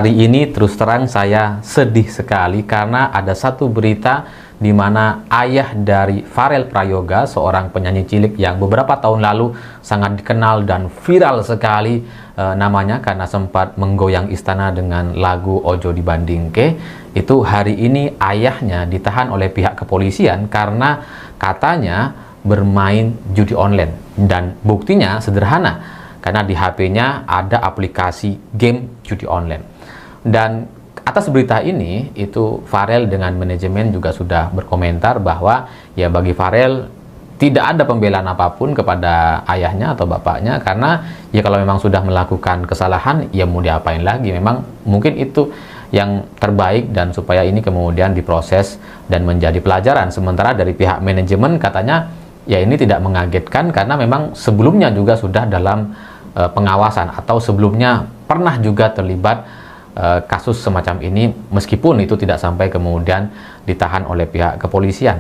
Hari ini terus terang saya sedih sekali karena ada satu berita di mana ayah dari Farel Prayoga, seorang penyanyi cilik yang beberapa tahun lalu sangat dikenal dan viral sekali namanya karena sempat menggoyang istana dengan lagu Ojo Dibandingke. Itu hari ini ayahnya ditahan oleh pihak kepolisian karena katanya bermain judi online. Dan buktinya sederhana, karena di HP-nya ada aplikasi game judi online. Dan atas berita ini, itu Farel dengan manajemen juga sudah berkomentar bahwa ya bagi Farel tidak ada pembelaan apapun kepada ayahnya atau bapaknya, karena ya kalau memang sudah melakukan kesalahan ya mau diapain lagi, memang mungkin itu yang terbaik dan supaya ini kemudian diproses dan menjadi pelajaran. Sementara dari pihak manajemen katanya ya ini tidak mengagetkan karena memang sebelumnya juga sudah dalam pengawasan atau sebelumnya pernah juga terlibat kasus semacam ini, meskipun itu tidak sampai kemudian ditahan oleh pihak kepolisian.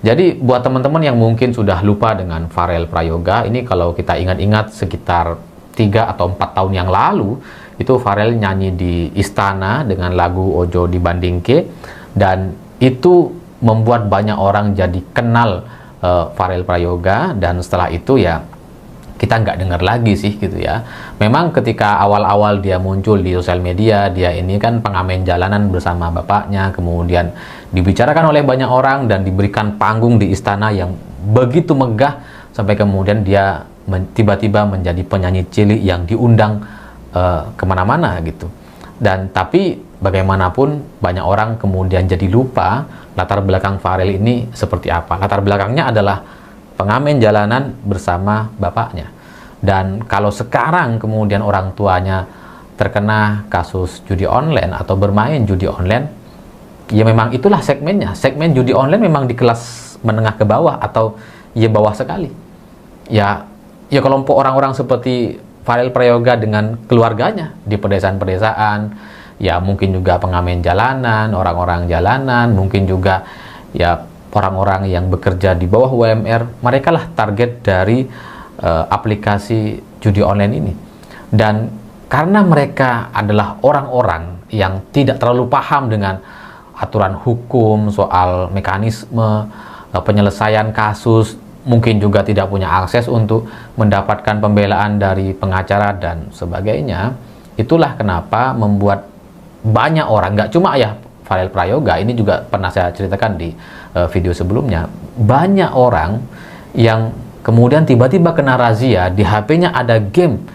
Jadi buat teman-teman yang mungkin sudah lupa dengan Farel Prayoga, ini kalau kita ingat-ingat sekitar 3 atau 4 tahun yang lalu, itu Farel nyanyi di istana dengan lagu Ojo Dibandingke, dan itu membuat banyak orang jadi kenal Farel Prayoga. Dan setelah itu ya kita nggak dengar lagi sih gitu ya. Memang ketika awal-awal dia muncul di sosial media, dia ini kan pengamen jalanan bersama bapaknya, kemudian dibicarakan oleh banyak orang dan diberikan panggung di istana yang begitu megah, sampai kemudian dia tiba-tiba menjadi penyanyi cilik yang diundang kemana-mana gitu. Dan tapi bagaimanapun banyak orang kemudian jadi lupa latar belakang Farel ini seperti apa. Latar belakangnya adalah pengamen jalanan bersama bapaknya. Dan kalau sekarang kemudian orang tuanya terkena kasus judi online atau bermain judi online, ya memang itulah segmennya. Segmen judi online memang di kelas menengah ke bawah atau ya bawah sekali. Ya kelompok orang-orang seperti Farel Prayoga dengan keluarganya di pedesaan-pedesaan, ya mungkin juga pengamen jalanan, orang-orang jalanan, mungkin juga ya orang-orang yang bekerja di bawah UMR, mereka lah target dari aplikasi judi online ini. Dan karena mereka adalah orang-orang yang tidak terlalu paham dengan aturan hukum, soal mekanisme penyelesaian kasus, mungkin juga tidak punya akses untuk mendapatkan pembelaan dari pengacara dan sebagainya, itulah kenapa membuat banyak orang, nggak cuma ya Farel Prayoga, ini juga pernah saya ceritakan di video sebelumnya, banyak orang yang kemudian tiba-tiba kena razia, di HP-nya ada game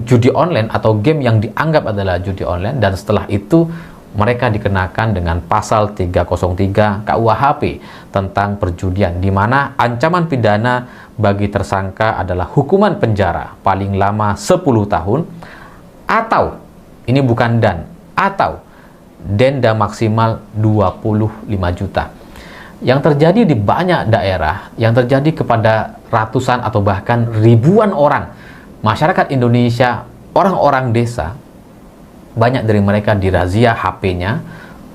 judi online atau game yang dianggap adalah judi online, dan setelah itu mereka dikenakan dengan pasal 303 KUHP tentang perjudian, di mana ancaman pidana bagi tersangka adalah hukuman penjara paling lama 10 tahun atau ini bukan atau denda maksimal 25 juta. Yang terjadi di banyak daerah, yang terjadi kepada ratusan atau bahkan ribuan orang masyarakat Indonesia, orang-orang desa, banyak dari mereka dirazia HP-nya,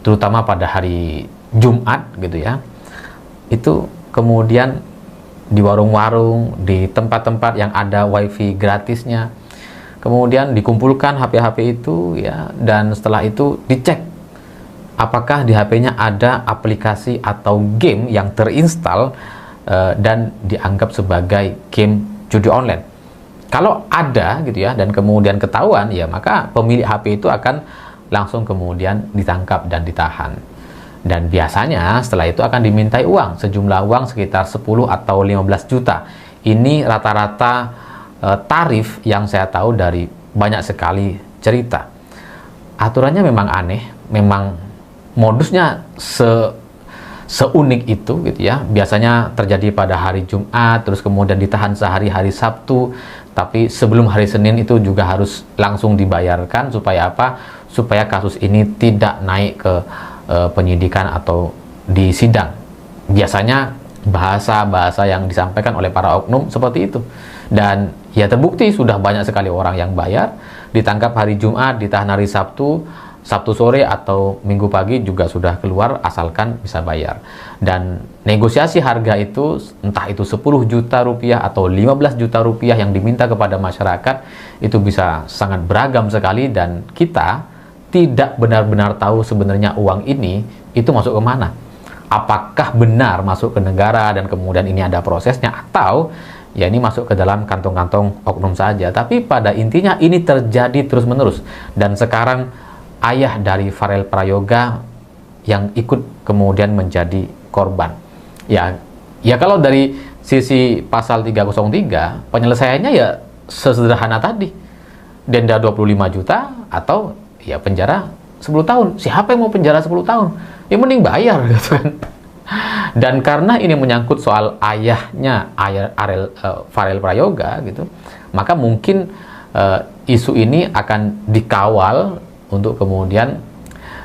terutama pada hari Jumat gitu ya. Itu kemudian di warung-warung, di tempat-tempat yang ada wifi gratisnya, kemudian dikumpulkan HP-HP itu ya, dan setelah itu dicek apakah di HP-nya ada aplikasi atau game yang terinstal dan dianggap sebagai game judi online. Kalau ada gitu ya, dan kemudian ketahuan, ya maka pemilik HP itu akan langsung kemudian ditangkap dan ditahan. Dan biasanya setelah itu akan dimintai uang, sejumlah uang sekitar 10 atau 15 juta. Ini rata-rata tarif yang saya tahu dari banyak sekali cerita. Aturannya memang aneh, memang modusnya seunik itu gitu ya. Biasanya terjadi pada hari Jumat, terus kemudian ditahan sehari hari Sabtu, tapi sebelum hari Senin itu juga harus langsung dibayarkan. Supaya apa? Supaya kasus ini tidak naik ke penyidikan atau di sidang. Biasanya bahasa-bahasa yang disampaikan oleh para oknum seperti itu. Dan ya terbukti sudah banyak sekali orang yang bayar, ditangkap hari Jumat, ditahan hari Sabtu, Sabtu sore atau Minggu pagi juga sudah keluar asalkan bisa bayar. Dan negosiasi harga itu, entah itu 10 juta rupiah atau 15 juta rupiah yang diminta kepada masyarakat, itu bisa sangat beragam sekali, dan kita tidak benar-benar tahu sebenarnya uang ini itu masuk kemana. Apakah benar masuk ke negara dan kemudian ini ada prosesnya, atau ya ini masuk ke dalam kantong-kantong oknum saja. Tapi pada intinya ini terjadi terus-menerus, dan sekarang ayah dari Farel Prayoga yang ikut kemudian menjadi korban. Ya kalau dari sisi pasal 303, penyelesaiannya ya sesederhana tadi. Denda 25 juta atau ya penjara 10 tahun. Siapa yang mau penjara 10 tahun? Ya mending bayar gitu kan. Dan karena ini menyangkut soal ayahnya Farel Prayoga gitu, maka mungkin isu ini akan dikawal untuk kemudian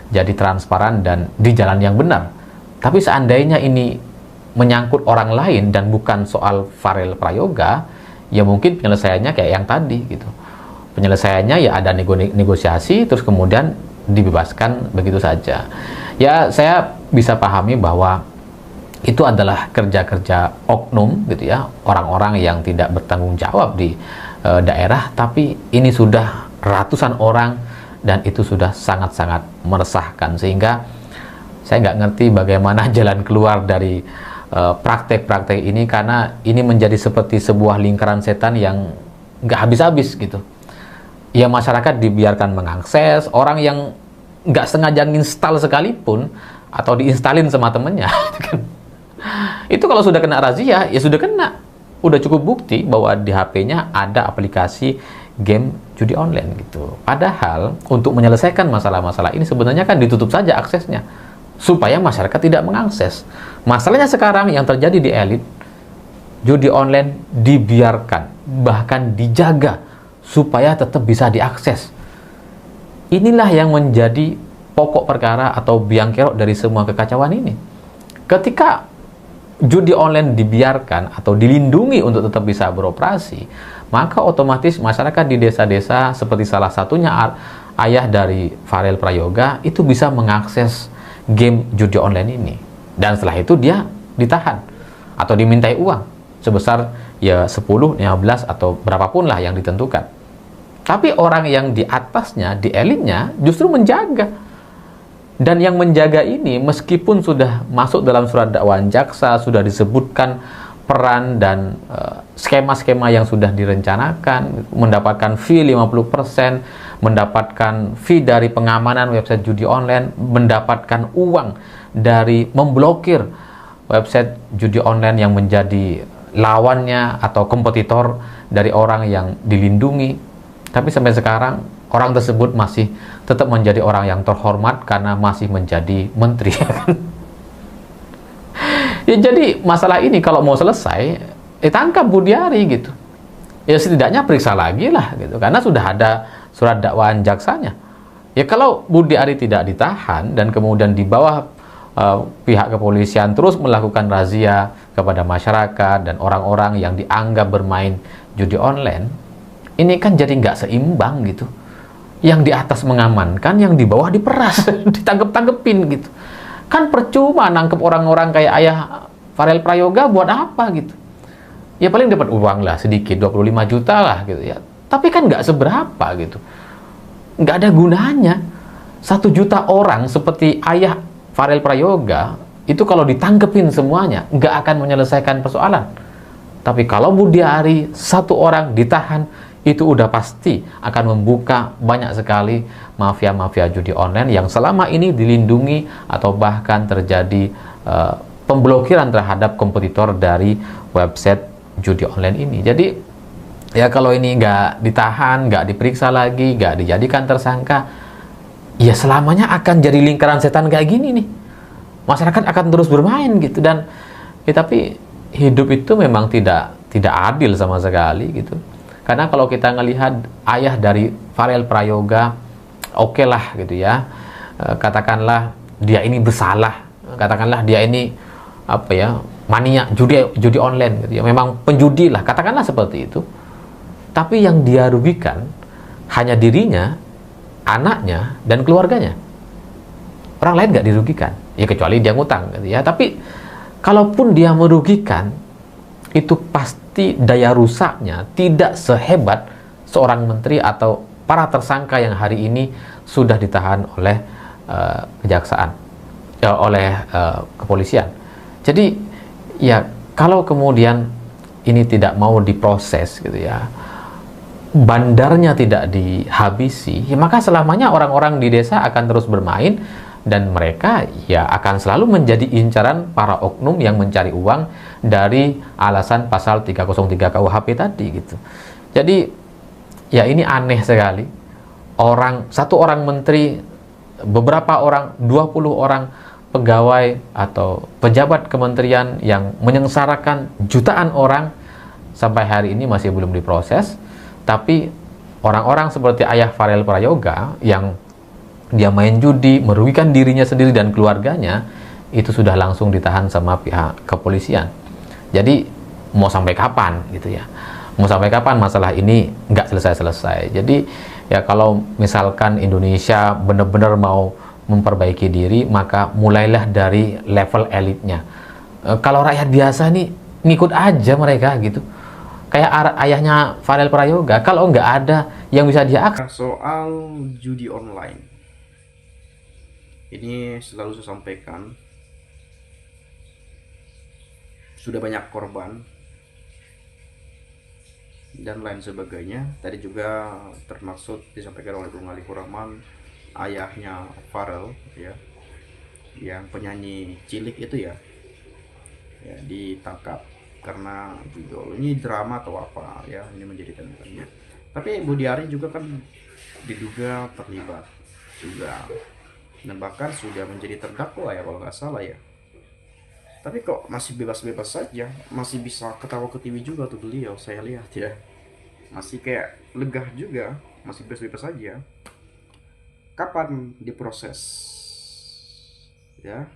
jadi transparan dan di jalan yang benar. Tapi seandainya ini menyangkut orang lain dan bukan soal Farel Prayoga, ya mungkin penyelesaiannya kayak yang tadi gitu. Penyelesaiannya ya ada negosiasi, terus kemudian dibebaskan begitu saja. Ya saya bisa pahami bahwa itu adalah kerja-kerja oknum gitu ya, orang-orang yang tidak bertanggung jawab di daerah, tapi ini sudah ratusan orang dan itu sudah sangat-sangat meresahkan, sehingga saya nggak ngerti bagaimana jalan keluar dari praktek-praktek ini, karena ini menjadi seperti sebuah lingkaran setan yang nggak habis-habis gitu. Ya masyarakat dibiarkan mengakses, orang yang nggak sengaja install sekalipun atau diinstalin sama temennya itu kalau sudah kena razia ya sudah kena, udah cukup bukti bahwa di HP-nya ada aplikasi game judi online gitu. Padahal untuk menyelesaikan masalah-masalah ini sebenarnya kan ditutup saja aksesnya supaya masyarakat tidak mengakses. Masalahnya sekarang yang terjadi di elit, judi online dibiarkan, bahkan dijaga supaya tetap bisa diakses. Inilah yang menjadi pokok perkara atau biang kerok dari semua kekacauan ini. Ketika judi online dibiarkan atau dilindungi untuk tetap bisa beroperasi, maka otomatis masyarakat di desa-desa seperti salah satunya ayah dari Farel Prayoga itu bisa mengakses game judi online ini. Dan setelah itu dia ditahan atau dimintai uang sebesar ya 10, 15 atau berapapun lah yang ditentukan. Tapi orang yang di atasnya, di elitnya justru menjaga. Dan yang menjaga ini meskipun sudah masuk dalam surat dakwaan jaksa, sudah disebutkan peran dan skema-skema yang sudah direncanakan, mendapatkan fee 50%, mendapatkan fee dari pengamanan website judi online, mendapatkan uang dari memblokir website judi online yang menjadi lawannya atau kompetitor dari orang yang dilindungi. Tapi sampai sekarang orang tersebut masih tetap menjadi orang yang terhormat karena masih menjadi menteri. Ya jadi masalah ini kalau mau selesai, tangkap Budiari gitu. Ya setidaknya periksa lagi lah gitu, karena sudah ada surat dakwaan jaksanya. Ya kalau Budiari tidak ditahan dan kemudian di bawah pihak kepolisian terus melakukan razia kepada masyarakat dan orang-orang yang dianggap bermain judi online, ini kan jadi nggak seimbang gitu. Yang di atas mengamankan, yang di bawah diperas, ditangkep-tangkepin gitu. Kan percuma nangkep orang-orang kayak ayah Farel Prayoga buat apa gitu. Ya paling dapat uang lah sedikit, 25 juta lah gitu ya. Tapi kan nggak seberapa gitu. Nggak ada gunanya. 1 juta orang seperti ayah Farel Prayoga, itu kalau ditangkepin semuanya, nggak akan menyelesaikan persoalan. Tapi kalau Budiari, 1 orang ditahan, itu udah pasti akan membuka banyak sekali mafia-mafia judi online yang selama ini dilindungi atau bahkan terjadi pemblokiran terhadap kompetitor dari website judi online ini. Jadi ya kalau ini nggak ditahan, nggak diperiksa lagi, nggak dijadikan tersangka, ya selamanya akan jadi lingkaran setan kayak gini nih. Masyarakat akan terus bermain gitu. Dan ya, tapi hidup itu memang tidak adil sama sekali gitu. Karena kalau kita ngelihat ayah dari Farel Prayoga, oke lah gitu ya, katakanlah dia ini bersalah, katakanlah dia ini apa ya, mania judi online gitu ya, memang penjudi lah, katakanlah seperti itu. Tapi yang dia rugikan hanya dirinya, anaknya dan keluarganya. Orang lain nggak dirugikan, ya kecuali dia ngutang gitu ya. Tapi kalaupun dia merugikan, itu pasti daya rusaknya tidak sehebat seorang menteri atau para tersangka yang hari ini sudah ditahan oleh kejaksaan, oleh kepolisian. Jadi ya kalau kemudian ini tidak mau diproses gitu ya, bandarnya tidak dihabisi, ya maka selamanya orang-orang di desa akan terus bermain dan mereka ya akan selalu menjadi incaran para oknum yang mencari uang dari alasan pasal 303 KUHP tadi gitu. Jadi ya ini aneh sekali. Satu orang menteri, beberapa orang, 20 orang pegawai atau pejabat kementerian yang menyengsarakan jutaan orang sampai hari ini masih belum diproses. Tapi orang-orang seperti ayah Farel Prayoga yang dia main judi, merugikan dirinya sendiri dan keluarganya, itu sudah langsung ditahan sama pihak kepolisian. Jadi mau sampai kapan gitu ya? Mau sampai kapan masalah ini nggak selesai-selesai? Jadi ya kalau misalkan Indonesia benar-benar mau memperbaiki diri, maka mulailah dari level elitnya. Kalau rakyat biasa nih ngikut aja mereka gitu. Kayak ayahnya Farel Prayoga, kalau nggak ada yang bisa dia akses. Soal judi online, ini selalu saya sampaikan, sudah banyak korban dan lain sebagainya. Tadi juga termaksud disampaikan oleh Bung Ali Rahman, ayahnya Farel ya, yang penyanyi cilik itu ya ditangkap karena judul ini drama atau apa ya, ini menjadi tanda-tanya. Tapi Budi Ari juga kan diduga terlibat juga dan bahkan sudah menjadi terdakwa ya kalau nggak salah ya. Tapi kok masih bebas-bebas saja, masih bisa ketawa-ketiwi juga tuh beliau, saya lihat ya. Masih kayak legah juga, masih bebas-bebas saja. Kapan diproses? Ya.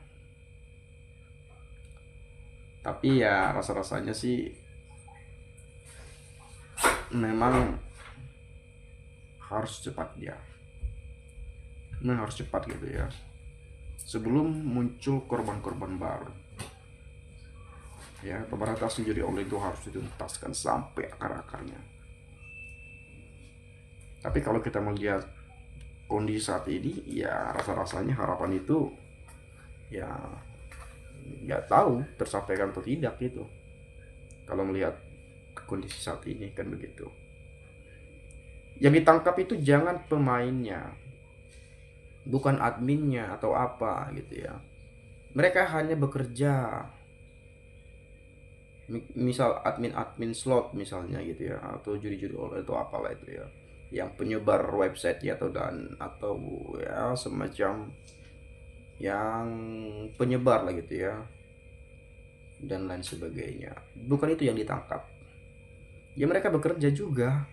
Tapi ya rasa-rasanya sih memang harus cepat dia. Memang harus cepat gitu ya. Sebelum muncul korban-korban baru. Ya, pemberantasan judi online itu harus dituntaskan sampai akar-akarnya. Tapi kalau kita melihat kondisi saat ini, ya rasa-rasanya harapan itu ya nggak tahu tersampaikan atau tidak gitu. Kalau melihat kondisi saat ini kan begitu. Yang ditangkap itu jangan pemainnya, bukan adminnya atau apa gitu ya. Mereka hanya bekerja, misal admin slot misalnya gitu ya, atau judi-judi online atau apalah itu ya, yang penyebar website ya, atau ya semacam yang penyebar lah gitu ya, dan lain sebagainya. Bukan itu yang ditangkap. Ya mereka bekerja juga.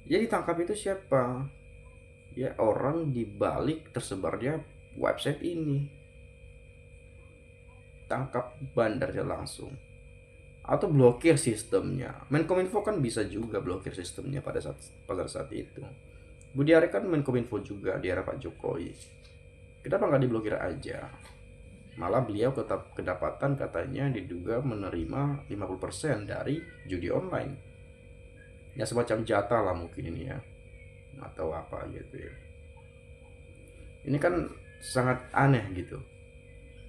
Ya ditangkap itu siapa? Ya orang di balik tersebarnya website ini. Tangkap bandarnya langsung. Atau blokir sistemnya. Menkominfo kan bisa juga blokir sistemnya pada saat itu. Budi Ari kan Menkominfo juga di era Pak Jokowi. Kenapa nggak diblokir aja? Malah beliau tetap kedapatan katanya diduga menerima 50% dari judi online. Ya semacam jatah lah mungkin ini ya, atau apa gitu ya. Ini kan sangat aneh gitu.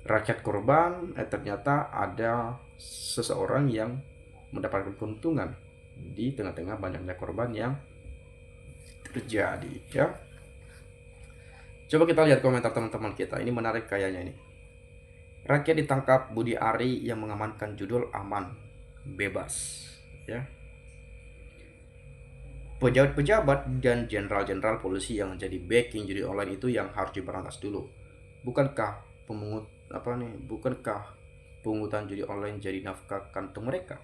Rakyat korban, ternyata ada seseorang yang mendapatkan keuntungan di tengah-tengah banyaknya korban yang terjadi ya. Coba kita lihat komentar teman-teman kita. Ini menarik kayaknya ini. Rakyat ditangkap, Budi Ari yang mengamankan judul aman bebas ya. Pejabat-pejabat dan jenderal-jenderal polisi yang jadi backing judi online itu yang harus diberantas dulu. Bukankah pungutan judi online jadi nafkah kantung mereka?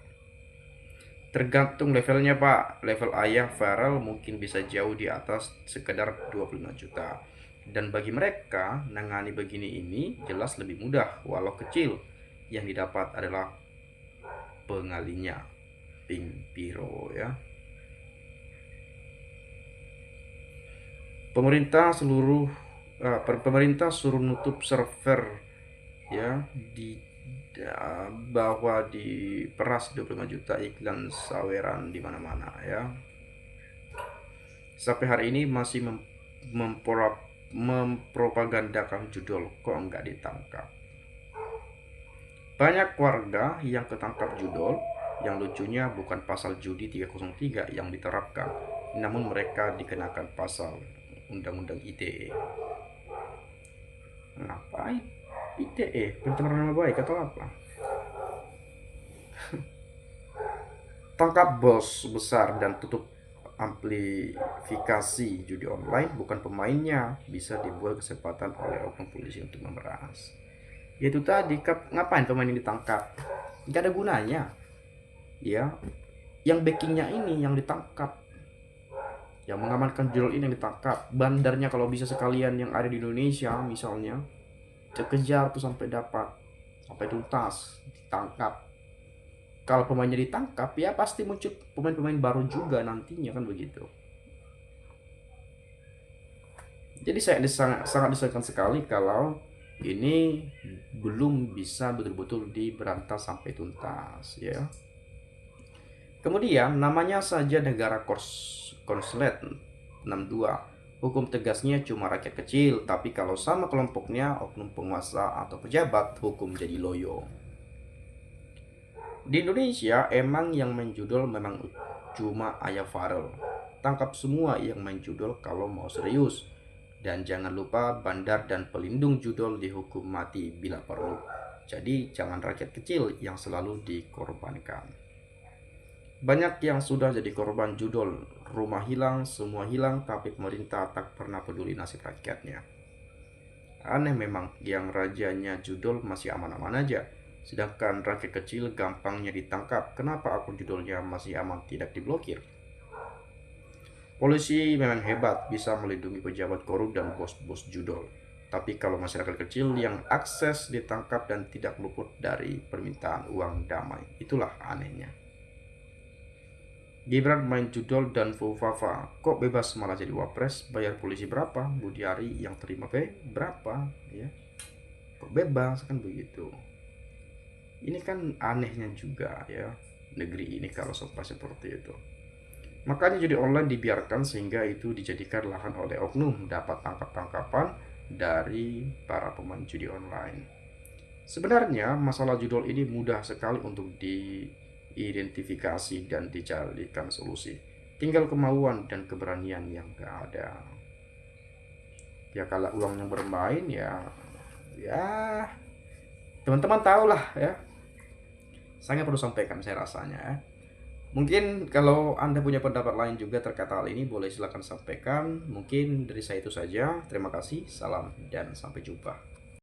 Tergantung levelnya Pak. Level ayah Farel mungkin bisa jauh di atas sekedar 25 juta. Dan bagi mereka, nangani begini ini jelas lebih mudah walau kecil. Yang didapat adalah pengalinya, Ping Piro ya. Pemerintah suruh nutup server ya, bahwa diperas 25 juta iklan saweran di mana-mana ya. Sampai hari ini masih mempropagandakan judul kok enggak ditangkap. Banyak warga yang ketangkap judul. Yang lucunya bukan pasal judi 303 yang diterapkan, namun mereka dikenakan pasal Undang-Undang ITE. Ngapain ITE? Pencemaran nama baik atau apa? Tangkap bos besar dan tutup amplifikasi judi online, bukan pemainnya. Bisa dibuat kesempatan oleh oknum polisi untuk memeras. Yaitu tadi, ngapain pemain yang ditangkap? Gak ada gunanya ya. Yang backingnya ini yang ditangkap, yang mengamankan judul ini yang ditangkap. Bandarnya kalau bisa sekalian yang ada di Indonesia misalnya, kejar tuh sampai dapat, sampai tuntas, ditangkap. Kalau pemainnya ditangkap ya pasti muncul pemain-pemain baru juga nantinya, kan begitu. Jadi saya sangat disayangkan sekali kalau ini belum bisa betul-betul diberantas sampai tuntas ya. Kemudian namanya saja negara konslet 62. Hukum tegasnya cuma rakyat kecil, tapi kalau sama kelompoknya oknum penguasa atau pejabat, hukum jadi loyo. Di Indonesia emang yang main judul memang cuma ayah Farel. Tangkap semua yang main judul kalau mau serius. Dan jangan lupa bandar dan pelindung judul dihukum mati bila perlu. Jadi jangan rakyat kecil yang selalu dikorbankan. Banyak yang sudah jadi korban judul, rumah hilang, semua hilang, tapi pemerintah tak pernah peduli nasib rakyatnya. Aneh memang, yang rajanya judul masih aman-aman aja, sedangkan rakyat kecil gampangnya ditangkap. Kenapa akun judulnya masih aman tidak diblokir? Polisi memang hebat, bisa melindungi pejabat korup dan bos-bos judul. Tapi kalau masyarakat kecil yang akses ditangkap dan tidak luput dari permintaan uang damai, itulah anehnya. Gibran main judul dan Fufafa, kok bebas malah jadi wapres? Bayar polisi berapa? Budiari yang terima berapa? Ya, kok bebas, kan begitu. Ini kan anehnya juga ya, negeri ini kalau sampai seperti itu. Makanya judi online dibiarkan sehingga itu dijadikan lahan oleh oknum, dapat tangkap-tangkapan dari para pemain judi online. Sebenarnya masalah judul ini mudah sekali untuk diidentifikasi dan dicarikan solusi. Tinggal kemauan dan keberanian yang gak ada. Ya kalau uangnya bermain ya teman-teman tahulah ya. Saya perlu sampaikan saya rasanya ya. Mungkin kalau Anda punya pendapat lain juga terkait hal ini, boleh silakan sampaikan. Mungkin dari saya itu saja. Terima kasih, salam dan sampai jumpa.